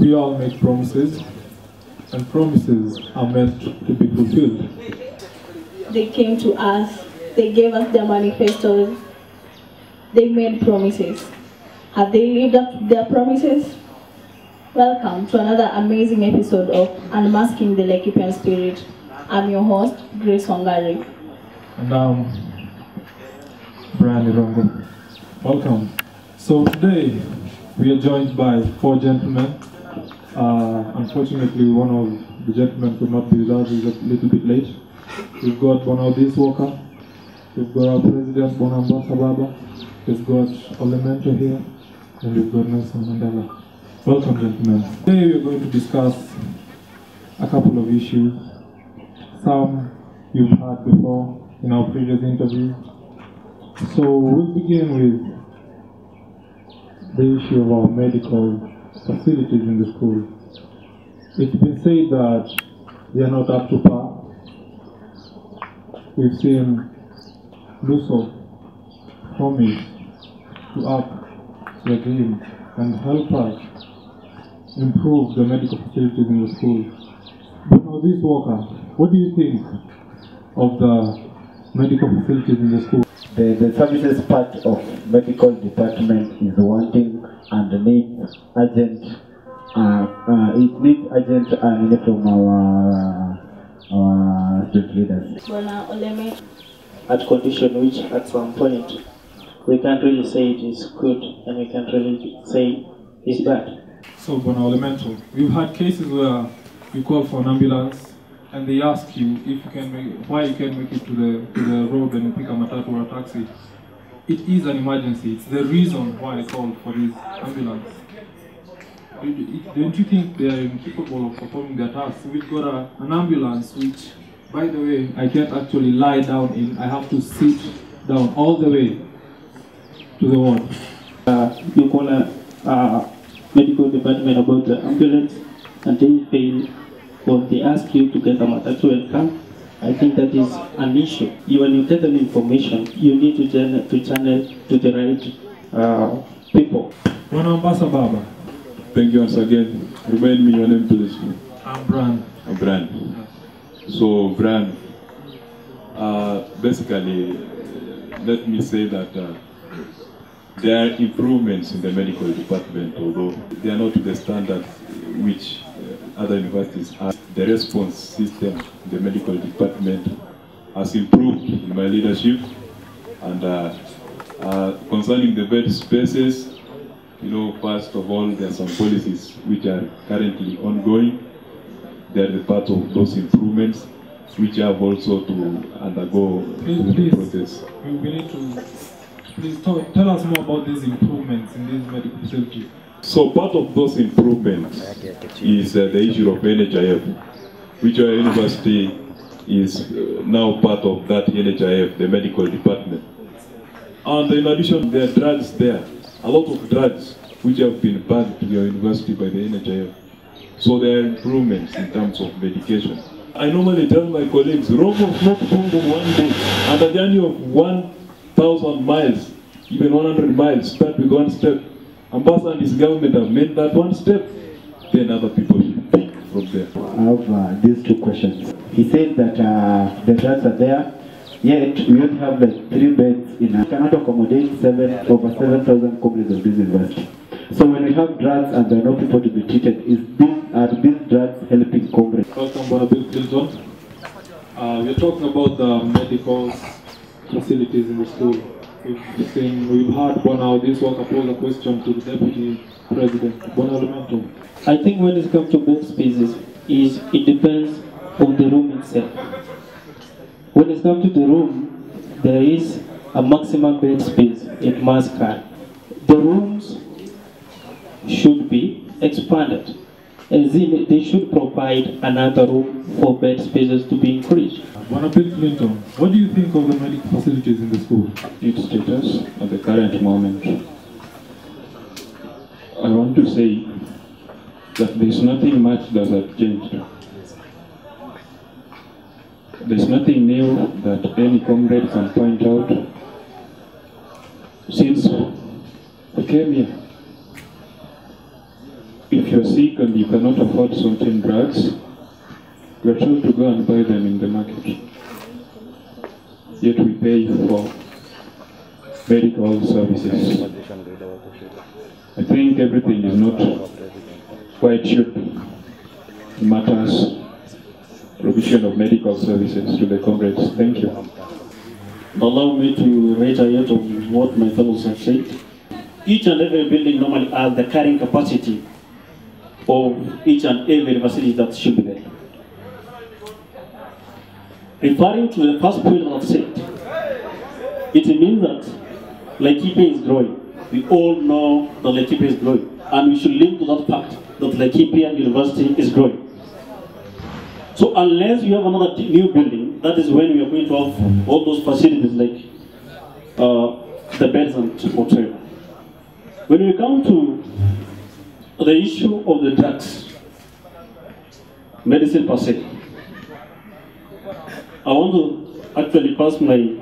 We all make promises, and promises are meant to be fulfilled. They came to us, they gave us their manifestos, they made promises. Have they lived up to their promises? Welcome to another amazing episode of Unmasking the Laikipian Spirit. I'm your host, Grace Wangari. And I'm Brian Irongo. Welcome. So today we are joined by four gentlemen. Unfortunately, one of the gentlemen could not be with us. He's a little bit late. We've got Bonaldis Walker. We've got our president, Bonambasa Baba. We've got Olemento here. And we've got Nelson Mandela. Welcome, gentlemen. Today we're going to discuss a couple of issues. Some you've heard before in our previous interviews. So we'll begin with the issue of our medical facilities in the school. It's been said that they are not up to par. We've seen Luso promise to up their game and help us improve the medical facilities in the school. But now this Walker, what do you think of the medical facilities in the school? The services part of medical department is wanting and needs urgent. It needs urgent need from our state leaders. Bona Oleme. At condition which at some point we can't really say it is good and we can't really say it's bad. So Bona Olemento, we've had cases where you call for an ambulance and they ask you if you can why you can't make it to the road and pick a matatu or a taxi. It is an emergency. It's the reason why I called for this ambulance. Don't you think they are incapable of performing their tasks? We've got an ambulance which, by the way, I can't actually lie down in. I have to sit down all the way to the ward. You call a medical department about the ambulance and they fail, or they ask you to get a matatu and come. I think that is an issue. When you get an information, you need to channel to the right people. Bonambasa Baba. Thank you once again. Remind me your name, please. I'm Bran. Bran. So, Bran, basically, let me say that there are improvements in the medical department, although they are not to the standard which other universities are. The response system in the medical department has improved in my leadership, and concerning the bed spaces, you know, first of all, there are some policies which are currently ongoing. They are the part of those improvements which have also to undergo the process. We need to please tell us more about these improvements in these medical facilities. So part of those improvements is the issue of NHIF, which our university is now part of that NHIF, the medical department. And in addition, there are drugs there, a lot of drugs which have been banned to your university by the NHIF. So there are improvements in terms of medication. I normally tell my colleagues, Rome was not founded one day, and a journey of 1,000 miles, even 100 miles, start with one step. Ambassador and his government have made that one step, then other people should pick from there. I have these two questions. He said that the drugs are there, yet we only have like 3 beds in a cannot accommodate over 7,000 comrades of this university. So when we have drugs and there are no people to be treated, are these drugs helping comrades? Welcome, Bonabil Clinton. We're talking about the medical facilities in the school. We've heard Bonaldis Walker pose a question to the Deputy President, Bonaldimento. I think when it comes to bed spaces, it depends on the room itself. When it comes to the room, there is a maximum bed space it must carry. The rooms should be expanded, as in they should provide another room for bed spaces to be increased. Bonabil Clinton, what do you think of the medical facilities in the school? Its status at the current moment. I want to say that there is nothing much that has changed. There is nothing new that any comrade can point out. Since we came here, if you're sick and you cannot afford certain drugs, you're told to go and buy them in the market. Yet we pay for medical services. I think everything is not quite cheap. It matters provision of medical services to the comrades. Thank you. Allow me to reiterate on what my fellows have said. Each and every building normally has the carrying capacity of each and every facility that should be there. Referring to the first point that I've said, it means that Laikipia is growing. We all know that Laikipia is growing, and we should link to that fact that Laikipia University is growing. So unless you have another new building, that is when we are going to have all those facilities like the beds and whatever. When we come to the issue of the drugs, medicine per se, I want to actually pass my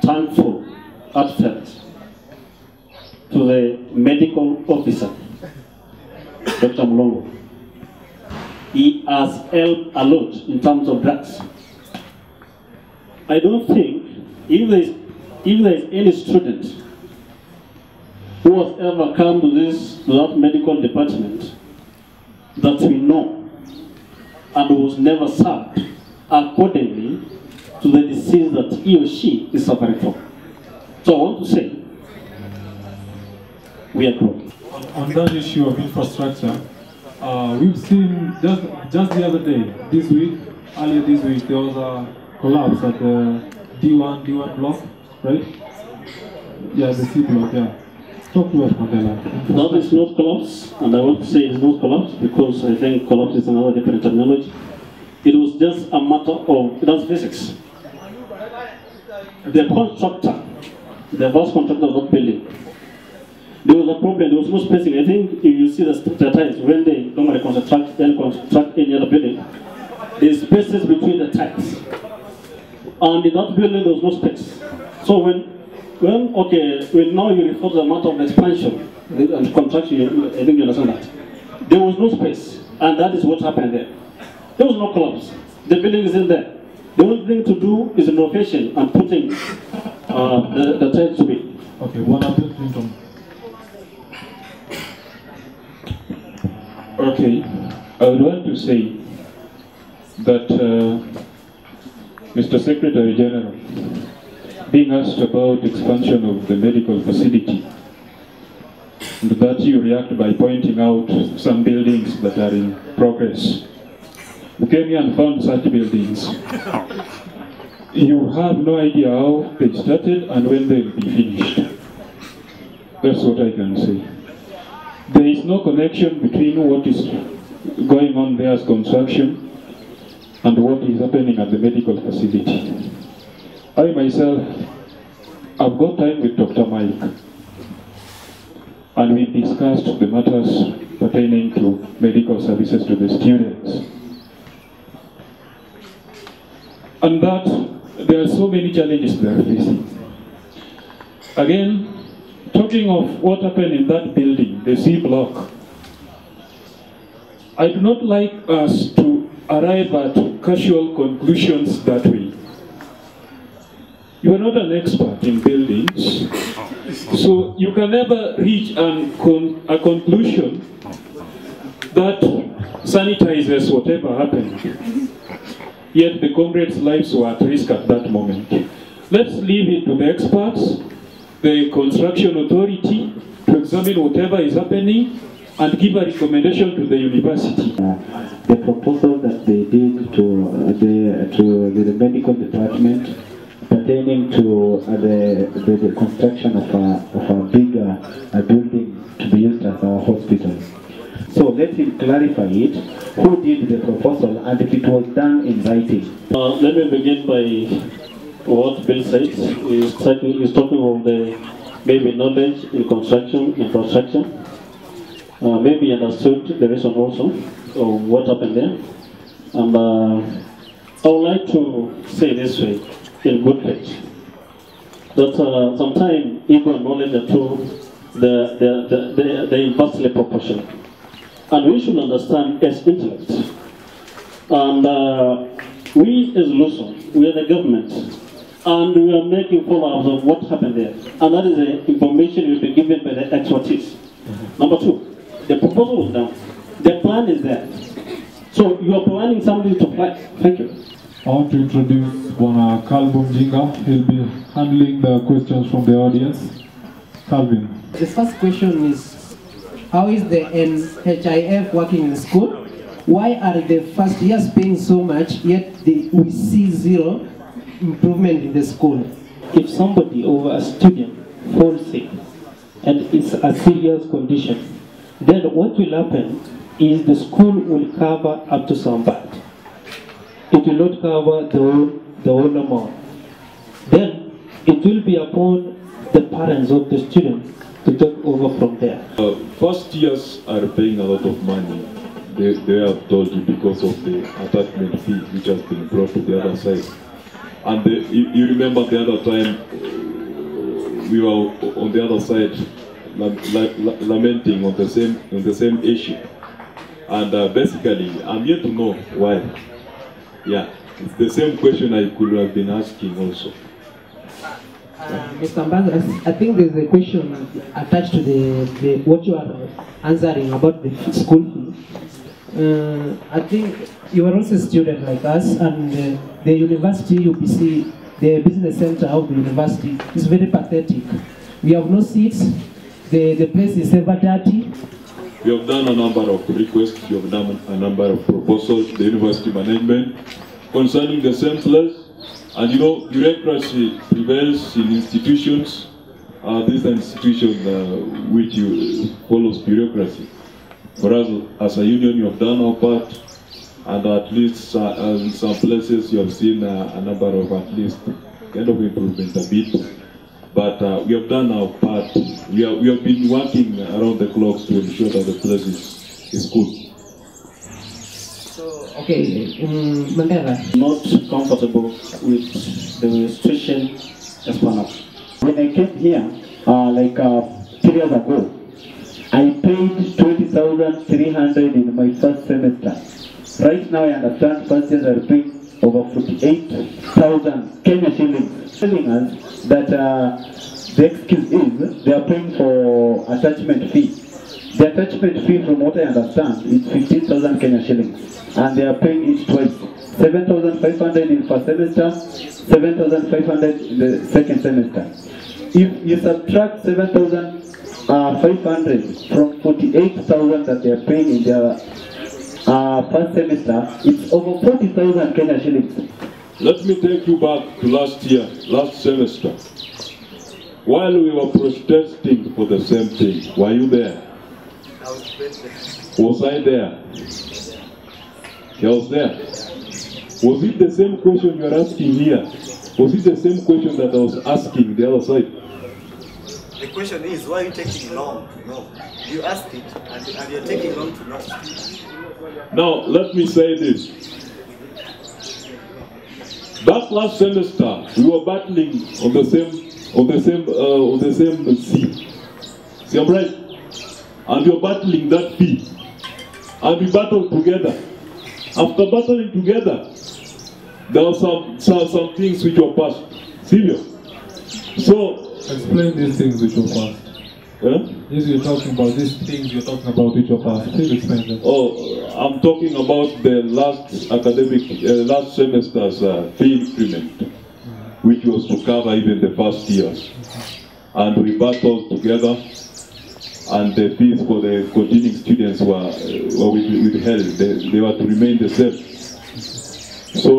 thankful, heartfelt, to the medical officer, Dr. Mlongo. He has helped a lot in terms of drugs. I don't think if there is any student who has ever come to that medical department that we know and was never served accordingly to the disease that he or she is suffering from. So I want to say, we are growing. On that issue of infrastructure, we've seen just the other day, earlier this week, there was a collapse at the D1 block, right? Yeah, the C block, yeah. Talk to us, Mandela. That is not collapse, and I want to say it's not collapse because I think collapse is another different terminology. It was just a matter of, that's physics. The constructor, the first contractor of that building, there was a problem, there was no spacing. I think if you see the tiles, when they normally construct any other building, there's spaces between the tiles. And in that building, there was no space. So when now you refer to the matter of expansion and contraction, I think you understand that. There was no space, and that is what happened there. There was no collapse. The building is in there. The only thing to do is renovation and putting the tiles to be. Okay, one other thing. Okay, I would want to say that Mr. Secretary General, being asked about expansion of the medical facility, and that you react by pointing out some buildings that are in progress. We came here and found such buildings. You have no idea how they started and when they'll be finished. That's what I can say. There is no connection between what is going on there as construction and what is happening at the medical facility. I myself, I've got time with Dr. Mike, and we discussed the matters pertaining to medical services to the students. And that there are so many challenges they are facing. Again, talking of what happened in that building, the C block, I do not like us to arrive at casual conclusions that way. You are not an expert in buildings, so you can never reach a conclusion that sanitizes whatever happened. Yet the comrades' lives were at risk at that moment. Let's leave it to the experts, the construction authority, to examine whatever is happening and give a recommendation to the university. The proposal that they did to the medical department pertaining to the construction of a bigger building to be used as our hospital. So let him clarify it, who did the proposal and if it was done in writing. Let me begin by what Bill said. He's talking of the maybe knowledge in construction, infrastructure. Maybe he understood the reason also of what happened there. And I would like to say this way, in good faith, that sometimes ego and knowledge are two, they're inversely proportional. And we should understand as intellect. And we as Luso, we are the government, and we are making follow-ups of what happened there. And that is the information will be given by the expertise. Number two, the proposal was done. The plan is there. So you are planning something to fly. Thank you. I want to introduce Bwana Calvin Jinga. He'll be handling the questions from the audience. Calvin. The first question is, how is the NHIF working in school? Why are the first years paying so much, yet we see zero improvement in the school? If somebody or a student falls sick and it's a serious condition, then what will happen is the school will cover up to some part. It will not cover the whole amount. Then it will be upon the parents of the student to take over from there. First years are paying a lot of money. They have told you because of the attachment fee which has been brought to the other side. And you remember the other time we were on the other side lamenting on the same issue. And basically, I'm here to know why. Yeah, it's the same question I could have been asking also. Mr. Mbanga, I think there's a question attached to the what you are answering about the school fee. I think you are also a student like us, and the university, UPC, the business center of the university is very pathetic. We have no seats, the place is ever dirty. We have done a number of requests, we have done a number of proposals to the university management concerning the same place. And you know, bureaucracy prevails in institutions. This is an institution which follows bureaucracy. For us, as a union, you have done our part, and at least in some places you have seen a number of at least kind of improvement a bit. But we have done our part. We have been working around the clock to ensure that the place is good. So, okay, Mandela. Not comfortable with the situation as for now. When I came here, like 3 years ago, I paid 20,300 in my first semester. Right now, I understand first years are paying over 48,000 Kenya shillings, telling us that the excuse is they are paying for attachment fee. The attachment fee, from what I understand, is 15,000 Kenya shillings, and they are paying it twice. 7,500 in first semester, 7,500 in the second semester. If you subtract 7,500 from 48,000 that they are paying in their first semester, it's over 40,000 Kenya shillings. Let me take you back to last semester. While we were protesting for the same thing, were you there? Was I there? I was there. Was it the same question you are asking here? Was it the same question that I was asking the other side? The question is, why are you taking long to know? You asked it, and you're taking long to know. Now, let me say this. That last semester, we were battling on the same sea. See, I'm right? And you're battling that fee. And we battled together. After battling together, there were some things which were passed. Serious. So, explain these things which were passed. Yes, you're talking about these things you're talking about which were passed. Please explain them. Oh, I'm talking about the last semester's fee increment, which was to cover even the first years. And we battled together, and the fees for the continuing students were withheld. They were to remain the same. So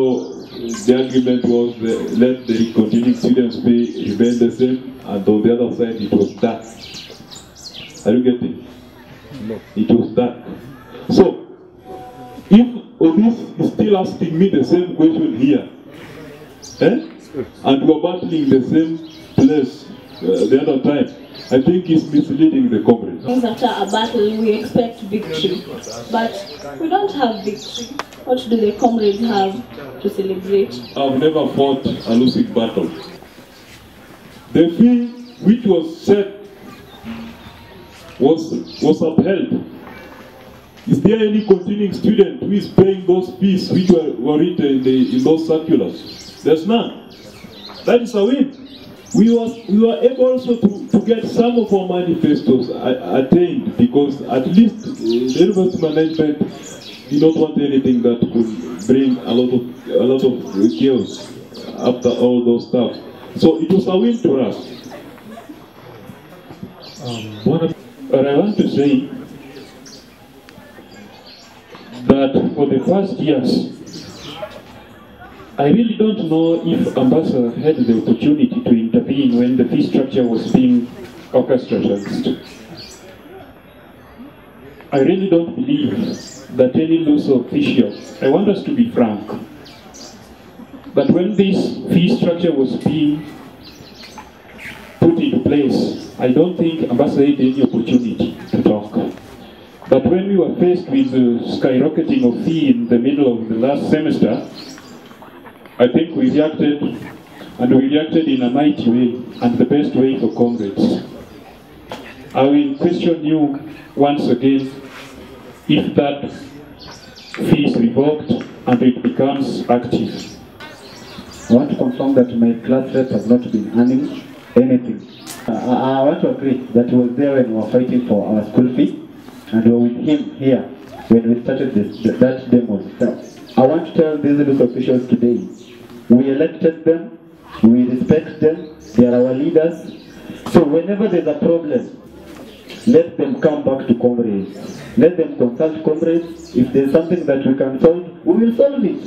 the agreement was let the continuing students fee remain the same, and on the other side it was dark. Are you getting? No. It was dark. So if Odis is still asking me the same question here, and we're battling the same place the other time, I think it's misleading the comrades. After a battle, we expect victory, but we don't have victory. What do the comrades have to celebrate? I've never fought a losing battle. The fee which was set was upheld. Is there any continuing student who is paying those fees which were written in those circulars? There's none. That is a win. We were able also to get some of our manifestos attained, because at least the university management did not want anything that could bring a lot of chaos after all those stuff. So it was a win to us. But I want to say that for the first years, I really don't know if Ambassador had the opportunity to intervene when the fee structure was being orchestrated. I really don't believe that any loose official, I want us to be frank, but when this fee structure was being put into place, I don't think Ambassador had any opportunity to talk. But when we were faced with the skyrocketing of fee in the middle of the last semester, I think we reacted, and we reacted in a mighty way, and the best way for comrades. I will question you once again if that fee is revoked and it becomes active. I want to confirm that my class rep has not been earning anything. I want to agree that he was there when we were fighting for our school fee, and we were with him here when we started that demo. I want to tell these local officials today, we elected them, we respect them, they are our leaders. So whenever there's a problem, let them come back to comrades. Let them consult comrades. If there's something that we can solve, we will solve it.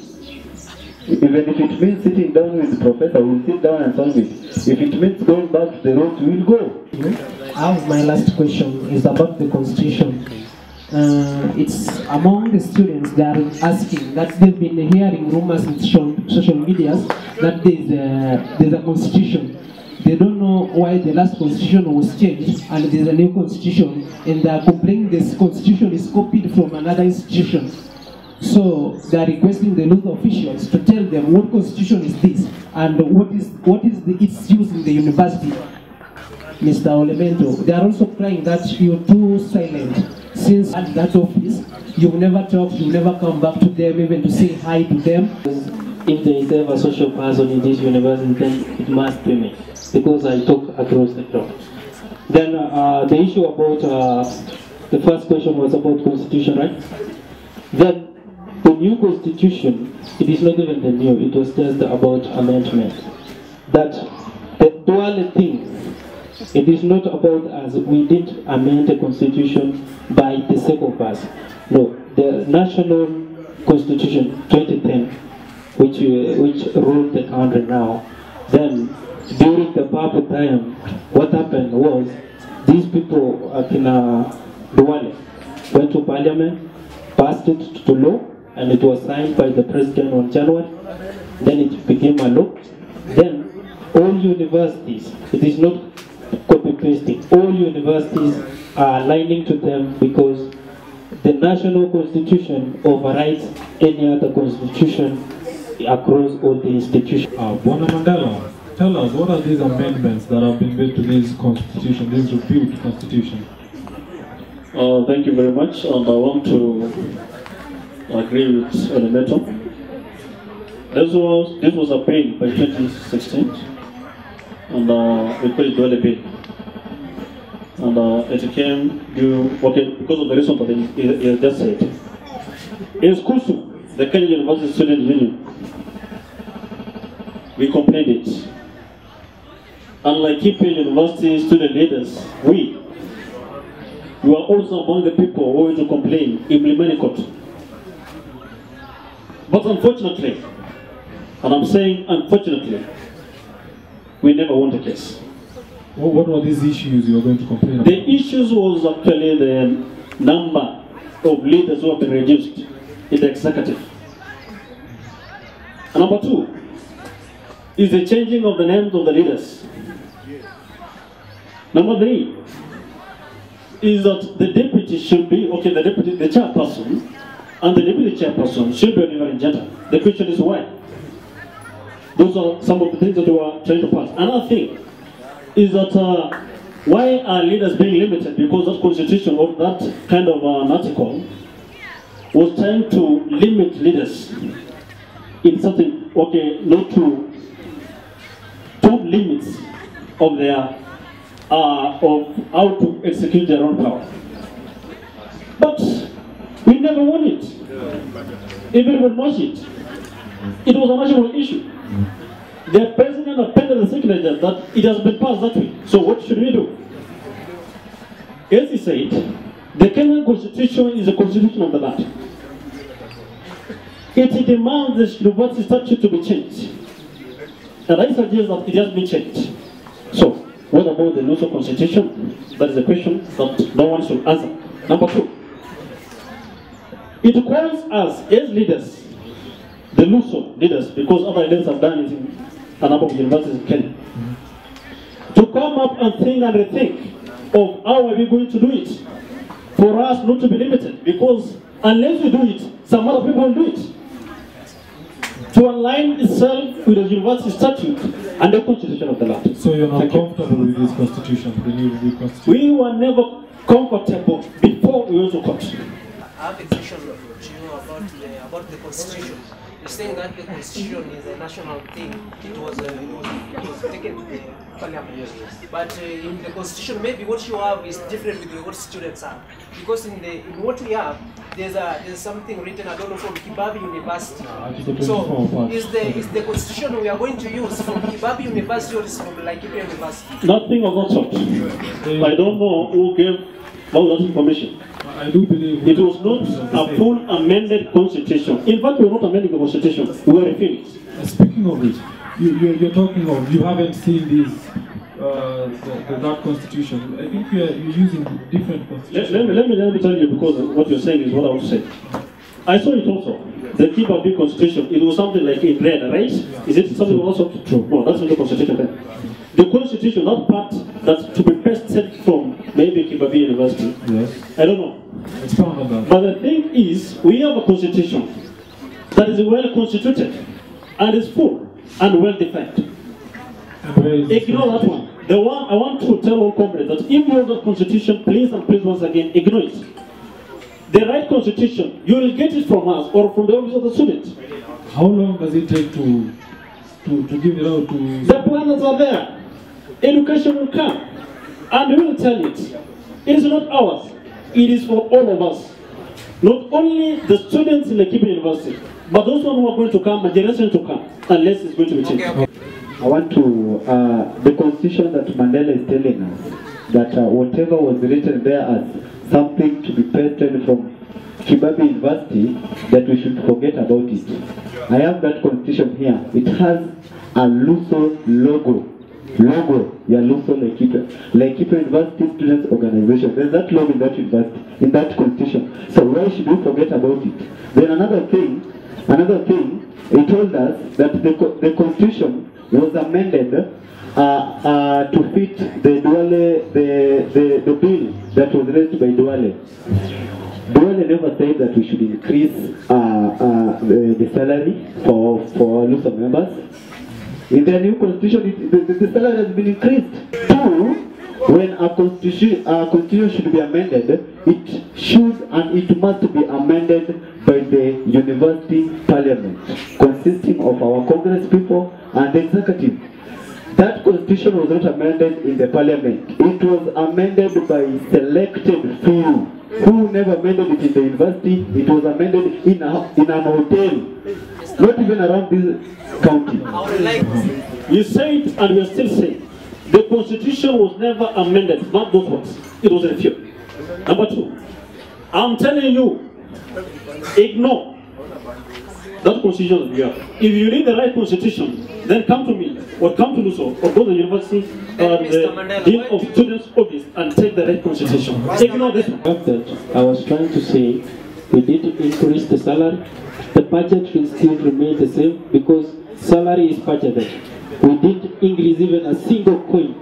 Even if it means sitting down with the professor, we will sit down and solve it. If it means going back to the roads, we will go. I have my last question is about the constitution. It's among the students that are asking that they've been hearing rumors in social media that there's a constitution. They don't know why the last constitution was changed and there's a new constitution, and they are complaining this constitution is copied from another institution. So they are requesting the local officials to tell them what constitution is this and what is its use in the university. Mr. Olemento, they are also crying that you're too silent. Since at that office, you've never talked, you've never come back to them even to say hi to them. If there is ever a social person in this university, then it must be me, because I talk across the globe. Then the issue about, the first question was about constitution, right? Then the new constitution, it is not even the new, it was just about amendment. That the dual thing, it is not about us, we didn't amend the constitution by the sake of us. No, the national constitution 2010, which ruled the country now, then during the Babu time, what happened was, these people in Duale went to parliament, passed it to law, and it was signed by the president on January. Then it became a law. Then all universities, it is not copy-pasting, all universities are aligning to them because the national constitution overrides any other constitution across all the institutions. Bwana Mandela, tell us, what are these amendments that have been made to this constitution, this repealed constitution? Thank you very much, and I want to agree with Elemental. This was a bill by 2016, and we call it Duale Bill. And it came due, because of the reason that he just said. In SCUSU, the Kenya University Student Union, we complained it. Unlike KPA University student leaders, we were also among the people who were to complain in Mlimani Court. But unfortunately, and I'm saying unfortunately, we never won the case. What were these issues you were going to complain about? The issues was actually the number of leaders who have been reduced in the executive. And number two is the changing of the names of the leaders. Number three is that the deputy should be, the chairperson and the deputy chairperson should be on gender. The question is why? Those are some of the things that we are trying to pass. Another thing is that why are leaders being limited? Because that constitution of that kind of an article was trying to limit leaders in certain, not to limits of their, of how to execute their own power. But we never won it. Everyone watched it. It was a national issue. The president appended the secretary that it has been passed that way. So what should we do? As he said, the Kenyan constitution is the constitution of the land. It demands the university statute to be changed. And I suggest that it has been changed. So, what about the Luso constitution? That is a question that no one should answer. Number 2. It calls us as leaders, the Luso leaders, because other leaders have done it in a number of universities in Kenya, to come up and think and rethink of how are we going to do it, for us not to be limited, because unless we do it, some other people will do it. To align itself with the university statute and the constitution of the land. So you're not comfortable with this constitution, the new constitution? We were never comfortable before we went to court. I have a question to you about the constitution. You're saying that the constitution is a national thing. It was taken to the parliament. But in the constitution, maybe what you have is different with what students have. Because in what we have, there's something written, I don't know, from Kibabi University. So is the constitution we are going to use from Kibabi University or is from Laikipia University? Nothing of that sort. I don't know who gave all that information. I do believe it was not a full amended constitution. In fact, we were not amending the constitution. We were repealing it. Speaking of which, you're talking of, you haven't seen this, that constitution. I think you're using different constitutions. Let me tell you, because what you're saying is what I want to say. I saw it also. The Kibabi constitution, it was something like in red, right? Yeah. Is it something also true? No, that's not the constitution then. The constitution, that part that to be pasted from maybe Kibabi University. Yes. I don't know. Expound on that. But the thing is, we have a constitution that is well constituted and is full and well defined. Ignore that one. The one I want to tell all comrades that if you have that constitution, please and please once again ignore it. The right constitution, you will get it from us or from the office of the student. How long does it take to give it out to... The planners are there. Education will come. And we will tell it. It is not ours. It is for all of us. Not only the students in the Laikipia University, but those who are going to come, a generation to come, unless it's going to be changed. Okay. I want to, the constitution that Mandela is telling us, that whatever was written there as something to be pasted from Kibabi University, that we should forget about it. I have that constitution here. It has a Luso logo. Yeah, Luso Laikipia University Students Organization. There's that logo in that university, in that constitution. So why should we forget about it? Then another thing, it told us that the constitution was amended to fit the Duale, the bill that was raised by Duale. Duale never said that we should increase the salary for Luso members. In the new constitution, the salary has been increased. Two, when a constitution should be amended, it should and it must be amended by the university parliament, consisting of our Congress people and the executive. That constitution was not amended in the parliament. It was amended by selected few who never amended it in the university. It was amended in an hotel, not even around this county. You say it and we are still saying the constitution was never amended, not those words. It was refused. Number two, I'm telling you, ignore that constitution that you have. If you read the right constitution, then come to me, or come to Luso, or go to the university, the Dean of Students Office, and take the right constitution. Ignore this one. That I was trying to say, we did increase the salary. The budget will still remain the same because salary is budgeted. We didn't increase even a single coin.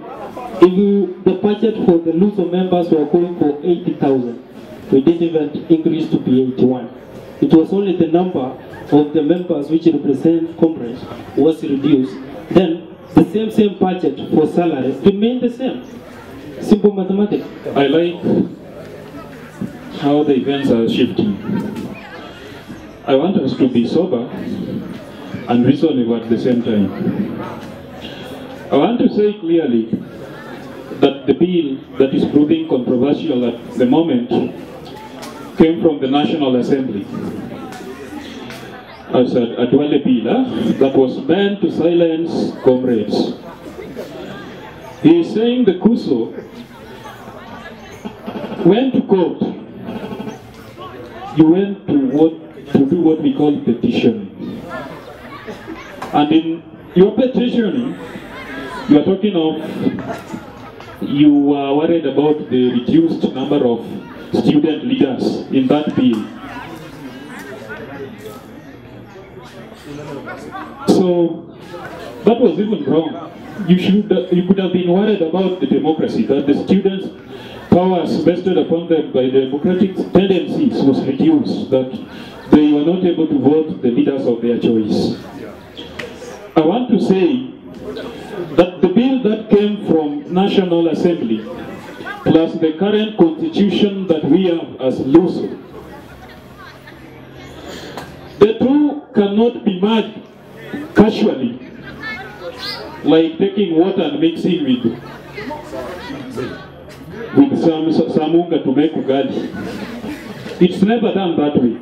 The budget for the Luso members were going for 80,000. We didn't even increase to be 81. It was only the number of the members which represent comrades was reduced. Then the same budget for salary remained the same. Simple mathematics. I like how the events are shifting. I want us to be sober and reasonable at the same time. I want to say clearly that the bill that is proving controversial at the moment came from the National Assembly as a Duale bill that was meant to silence comrades. He is saying the CUSO went to court. You went to do what we call petitioning. And in your petitioning, you are talking of, you are worried about the reduced number of student leaders in that bill. So that was even wrong. You could have been worried about the democracy, that the students' powers vested upon them by democratic tendencies was reduced, that they were not able to vote the leaders of their choice. I want to say that the bill that came from National Assembly plus the current constitution that we have as LUSO, the two cannot be merged casually, like taking water and mixing with some unga to make ugali. It's never done that way.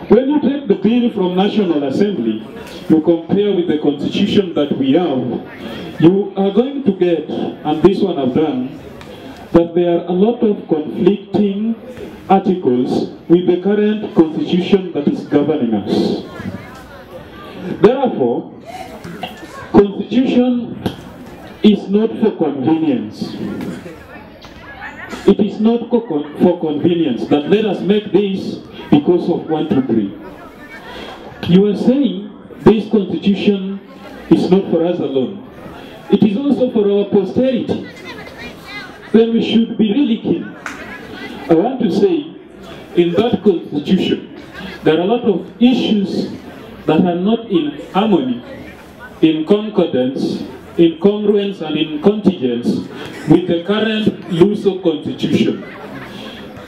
When you take the bill from National Assembly, you compare with the constitution that we have, you are going to get, and this one I've done, that there are a lot of conflicting articles with the current constitution that is governing us. Therefore, constitution is not for convenience. It is not for convenience that let us make this because of 1, 2, 3. You are saying this constitution is not for us alone. It is also for our posterity. Then we should be really keen. I want to say, in that constitution, there are a lot of issues that are not in harmony, in concordance, in congruence and in contingence with the current LUSO constitution.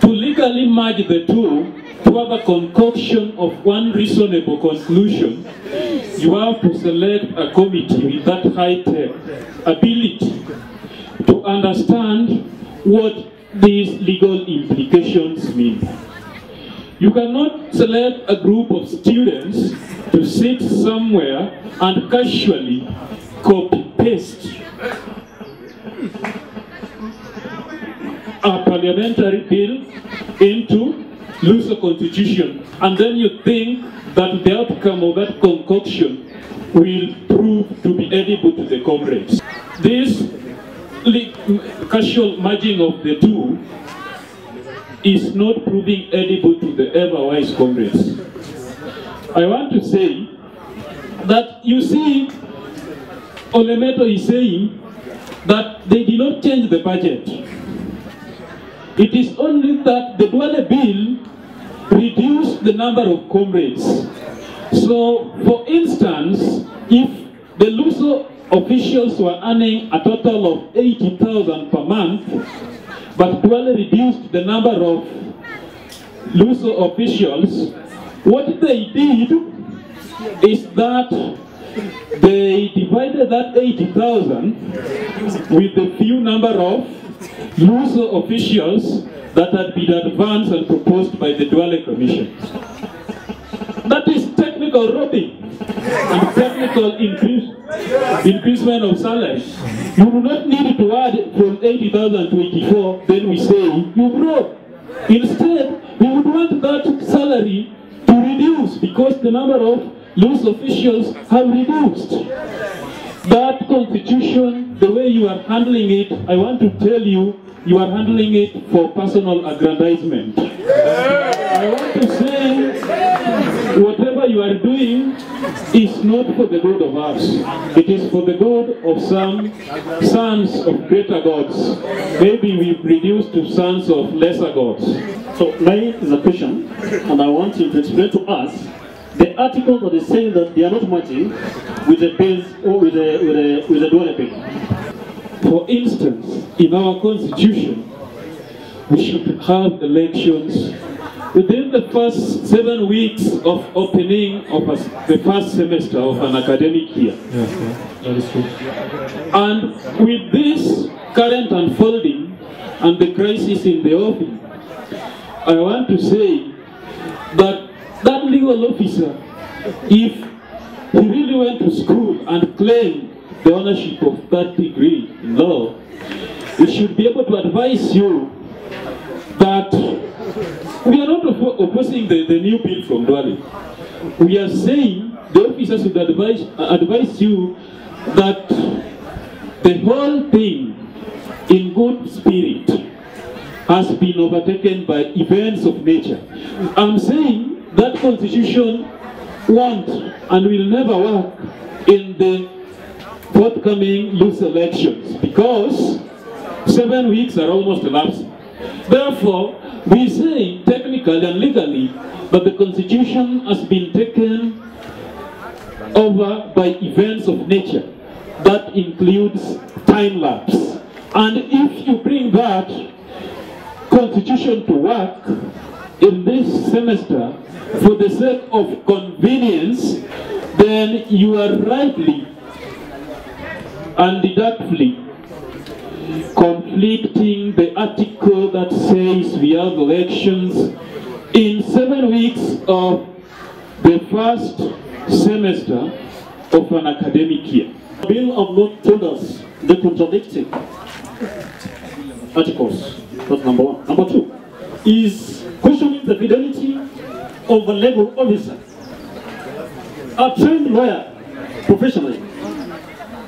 To legally merge the two, to have a concoction of one reasonable conclusion, you have to select a committee with that high-tech ability to understand what these legal implications mean. You cannot select a group of students to sit somewhere and casually copy-paste a parliamentary bill into LUSO constitution, and then you think that the outcome of that concoction will prove to be edible to the comrades. This casual merging of the two is not proving edible to the ever-wise comrades. I want to say that, you see, Ole Meto is saying that they did not change the budget. It is only that the Duale bill reduced the number of comrades. So, for instance, if the LUSO officials were earning a total of 80,000 per month, but Duale reduced the number of LUSO officials, what they did is that they divided that 80,000 with the few number of LUSO officials that had been advanced and proposed by the Duale Commission. That is technical robbing and technical increasement of salary. You do not need to add from 80,000 to 84, then we say you broke. Instead, we would want that salary to reduce because the number of LUSO officials have reduced. That constitution, the way you are handling it, I want to tell you, you are handling it for personal aggrandizement. I want to say, whatever you are doing is not for the good of us. It is for the good of some sons of greater gods. Maybe we've reduced to sons of lesser gods. So mine is a question, and I want you to explain to us the article that is saying that they are not matching with the bills or with the Duale bill. For instance, in our constitution, we should have elections within the first 7 weeks of opening of the first semester of an academic year. Yes, that is true. And with this current unfolding and the crisis in the office, I want to say that that legal officer, if he really went to school and claimed the ownership of that degree in law, we should be able to advise you that we are not opposing the new bill from Duale. We are saying the officers should advise you that the whole thing in good spirit has been overtaken by events of nature. I'm saying that constitution won't and will never work in the forthcoming loose elections because 7 weeks are almost elapsed. Therefore, we say technically and legally that the constitution has been taken over by events of nature. That includes time lapse. And if you bring that constitution to work in this semester for the sake of convenience, then you are rightly and deductively conflicting the article that says we have elections in 7 weeks of the first semester of an academic year. The bill have not told us the contradicting articles. That's number one. Number two is questioning the fidelity of a legal officer. A trained lawyer professionally.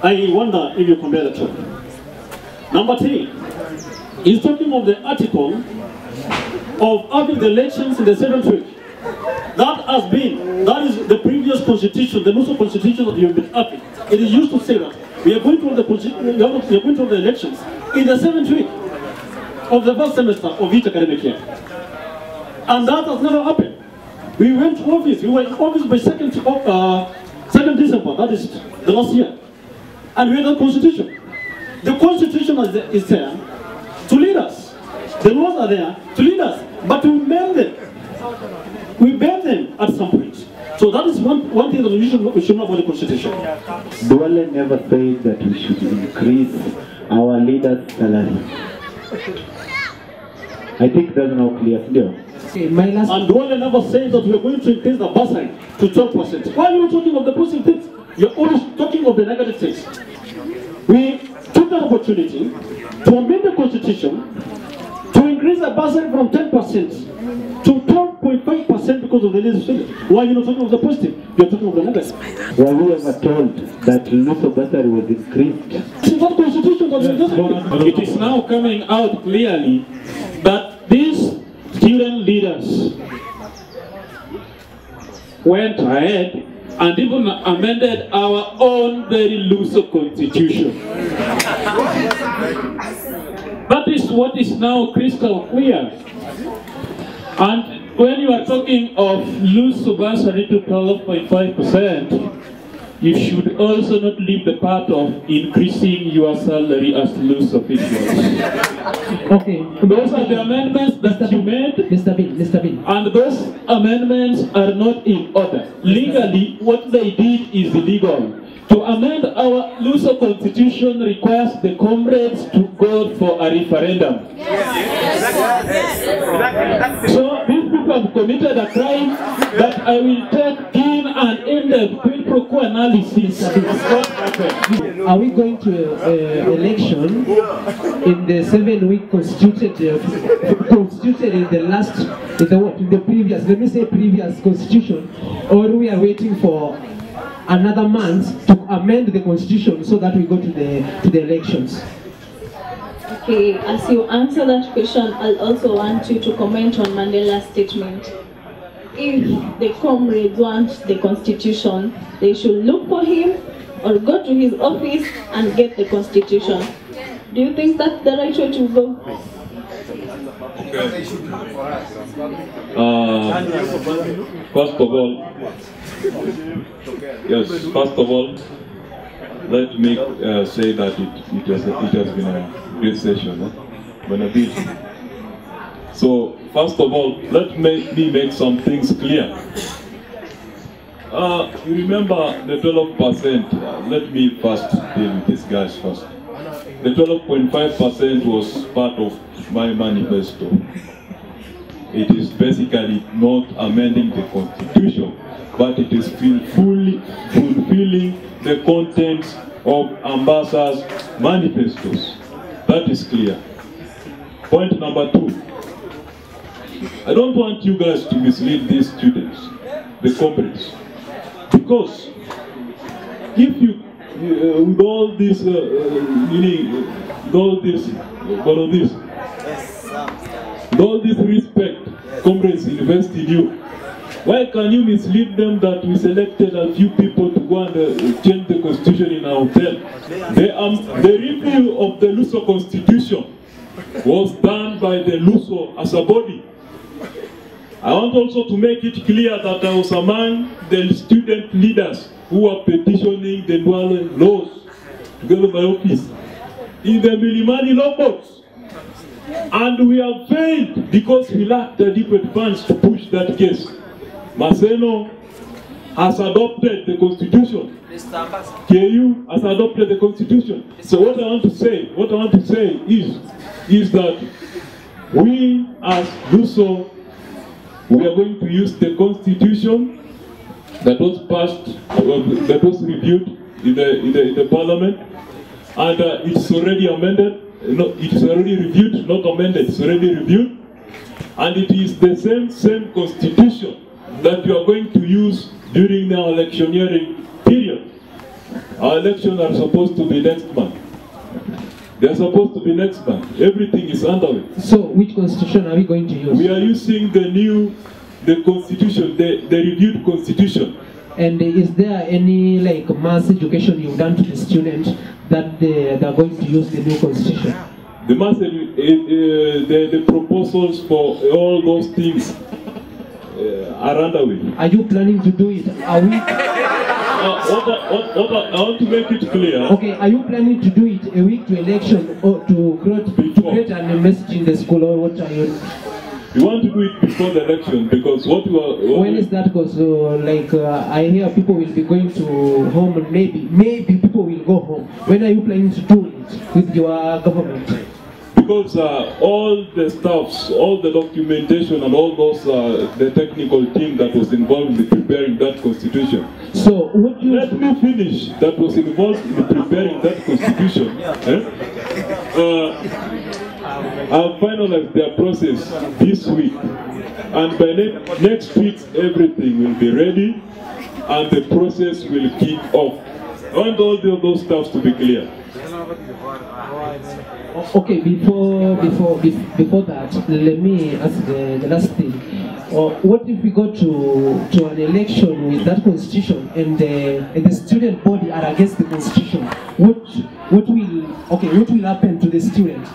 I wonder if you compare the two. Number three is talking of the article of having the elections in the 7th week. That is the previous constitution, the Luso constitution that you've been having. It is used to say that we are going to hold the elections in the 7th week of the first semester of each academic year. And that has never happened. We went to office, we were in office by 2nd December, that is the last year. And we had a constitution. The constitution is there to lead us. The laws are there to lead us, but we bend them. We bend them at some point. So that is one thing that we should know about the constitution. Duale never said that we should increase our leaders' salary. I think that's now clear. Okay, and Duale never said that we are going to increase the bursary to 12%. Why are you talking of the positive things? You're always talking of the negative things. We took that opportunity to amend the constitution to increase the bursary from 10% to 12.5% because of the legislation. Why are you not talking of the positive? You're talking of the negative. Were we ever told that Luso bursary was increased? It's not constitution that It is now coming out clearly that these student leaders went ahead and even amended our own very loose constitution. That is what is now crystal clear. And when you are talking of loose bursary to 12.5%, you should also not leave the part of increasing your salary as loose officials. Okay. Those are the amendments that you made. Mr. Bill. And those amendments are not in order. Legally, what they did is illegal. To amend our Luso constitution requires the comrades to go for a referendum. So these people have committed a crime that I will take keen and in-depth quid pro quo analysis. Are we going to election in the 7 week constituted in the previous, let me say previous constitution, or we are waiting for another month to amend the constitution so that we go to the elections? Okay, as you answer that question, I'll also want you to comment on Mandela's statement. If the comrades want the constitution, they should look for him or go to his office and get the constitution. Do you think that's the right way to go? First of all, let me say that it has been a great session. So, first of all, let me make some things clear. You remember the 12%, let me first deal with these guys first. The 12.5% was part of my manifesto. It is basically not amending the constitution, but it is fully fulfilling the contents of Ambassa's manifestos. That is clear. Point number 2. I don't want you guys to mislead these students, the comrades, because if you, with all this, with all this respect, comrades invest in you, why can you mislead them that we selected a few people to go and change the constitution in our hotel? The review of the Luso constitution was done by the Luso as a body. I want also to make it clear that I was among the student leaders who were petitioning the Ndwale laws together with my office in the Milimani law courts. And we have failed because we lacked adequate funds to push that case. Maseno has adopted the constitution. KU has adopted the constitution. So what I want to say is that we as Luso, we are going to use the constitution that was passed, that was reviewed in the parliament, and it's already amended. No, it's already reviewed, not amended. It's already reviewed, and it is the same constitution that you are going to use during the electioneering period. Our elections are supposed to be next month. They are supposed to be next month. Everything is underway. So, which constitution are we going to use? We are using the constitution, the reviewed constitution. And is there any mass education you've done to the students that they are going to use the new constitution? The mass, the proposals for all those things are underway. Are you planning to do it? Are we? I want to make it clear. Okay, are you planning to do it a week to election or to create a message in the school, or what are you? We want to do it before the election because when is that? Because I hear people will be going to home, and maybe people will go home. When are you planning to do it with your government? Because all the stuffs, all the documentation and all those, the technical team that was involved in preparing that constitution. So what do you... Let me finish. That was involved in preparing that constitution. I'll finalize their process this week. And by next week, everything will be ready and the process will kick off. I want all those stuffs to be clear. Okay, before that, let me ask the last thing. What if we go to an election with that constitution and the student body are against the constitution? What will happen to the students?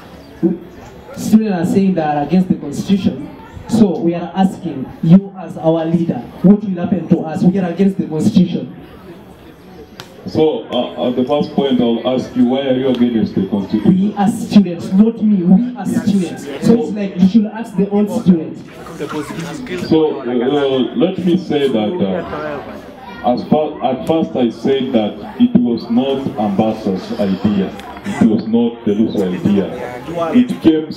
Students are saying they are against the constitution. So we are asking you as our leader, what will happen to us? We are against the constitution. So, at the first point, I'll ask you, why are you against the constitution? We as students, not me, we as students. So it's like you should ask the old students. So, let me say that at first I said that it was not Ambassa's idea. It was not the Luso idea. It came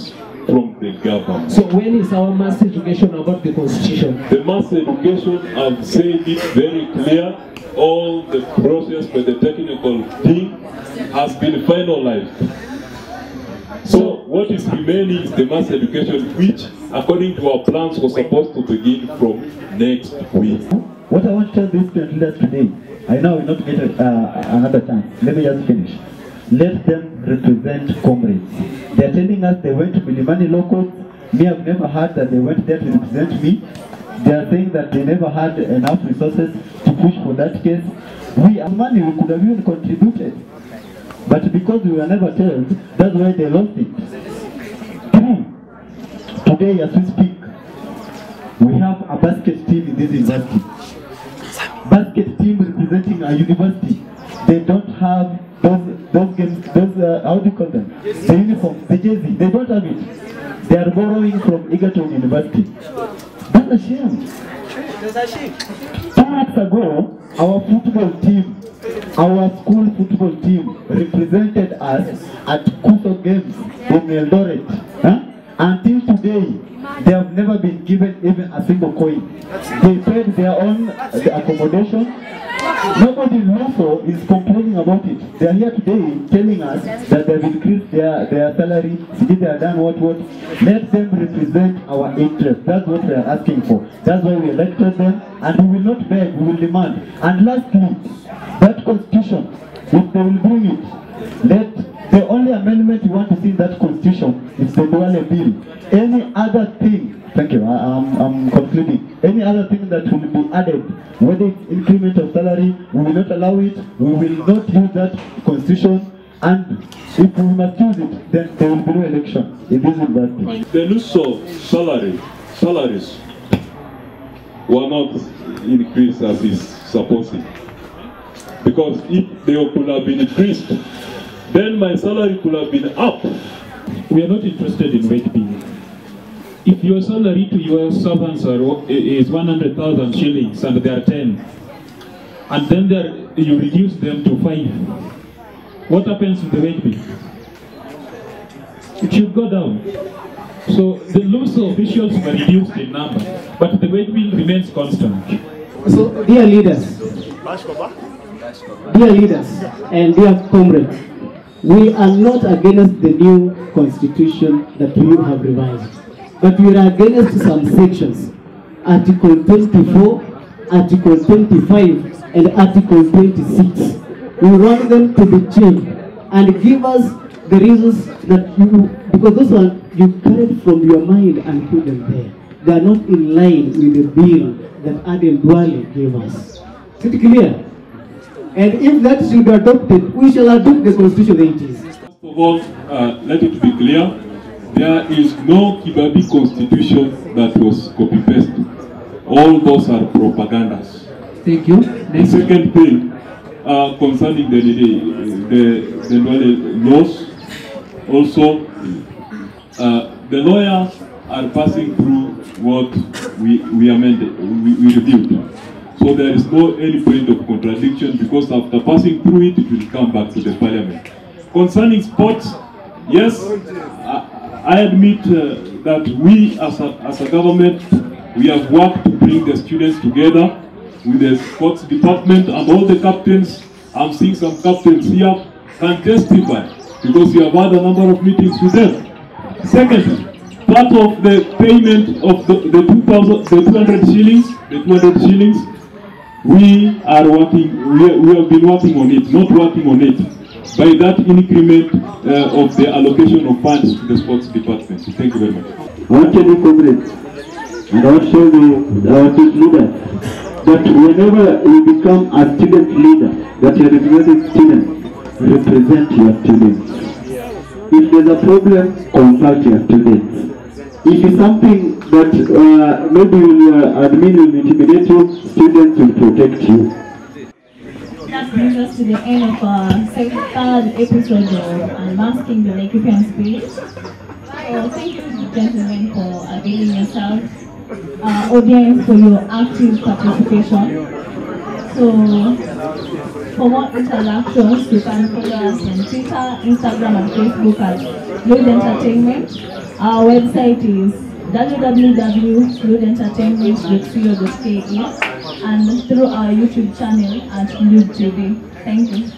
from the government. So when is our mass education about the constitution? The mass education, I've said it very clear. All the process by the technical team has been finalized. So what is remaining is the mass education, which according to our plans was supposed to begin from next week. What I want to tell these student leaders today, I know we will not get another chance. Let me just finish. Let them represent comrades. They are telling us they went to Milimani law court. Me, I've never heard that they went there to represent me. They are saying that they never had enough resources to push for that case. We have money, we could have even contributed. But because we were never told, that's why they lost it. Today, as we speak, we have a basket team in this university. Basket team representing a university. They don't have those games, how do you call them? The uniforms, the jersey, they don't have it. They are borrowing from Egerton University. That's a shame. 2 weeks ago, our football team, our school football team represented us at Kuso Games in Eldoret. Until today, they have never been given even a single coin. They paid their own accommodation. Nobody in Luso is complaining about it. They are here today telling us that they have increased their salary, they have done what. Let them represent our interests. That's what we are asking for. That's why we elected them, and we will not beg, we will demand. And lastly, that constitution, if they will bring it, the only amendment we want to see in that constitution is the Duale bill. Any other thing, thank you, I'm concluding. Any other thing that will be added, whether it's increment of salary, we will not allow it. We will not use that constitution. And if we must use it, then there will be no election in this university. The Luso salaries were not increased as is supposed. Because if they could have been increased, then my salary could have been up. We are not interested in weight bill. If your salary to your servants is 100,000 shillings and they are 10, and then you reduce them to 5, what happens with the weight bill? It should go down. So the Luso officials were reduced in number, but the weight bill remains constant. So, dear leaders and dear comrades, we are not against the new constitution that you have revised, but we are against some sections. Article 24, Article 25, and Article 26. We want them to be changed and give us the reasons that because those are you carried from your mind and put them there. They are not in line with the bill that Aden Duale gave us. Is it clear? And if that should be adopted, we shall adopt the constitution that it is. First of all, let it be clear, there is no Kibabi constitution that was copy-pasted. All those are propagandas. Thank you. The second thing, concerning the laws, also, the lawyers are passing through what we amended, we reviewed. So there is no any point of contradiction, because after passing through it, it will come back to the parliament. Concerning sports, yes, I admit that we as a government, we have worked to bring the students together with the sports department and all the captains. I'm seeing some captains here can testify, because we have had a number of meetings with them. Second, part of the payment of the 200 shillings, we are working, we have been working on it, not working on it, by that increment of the allocation of funds to the sports department. Thank you very much. I want to be comrades, and I want to show our leaders that whenever you become a student leader, that you represent students, represent your students. If there's a problem, consult your students. If it's something that maybe your admin will intimidate you, students will protect you. That brings us to the end of our third episode of Unmasking the Laikifian Spirit. So thank you, gentlemen, for availing yourself, audience, for your active participation. So for more interactions, you can follow us on Twitter, Instagram, and Facebook at Load Entertainment. Our website is www.loadentertainment.co.ke and through our YouTube channel at Load TV. Thank you.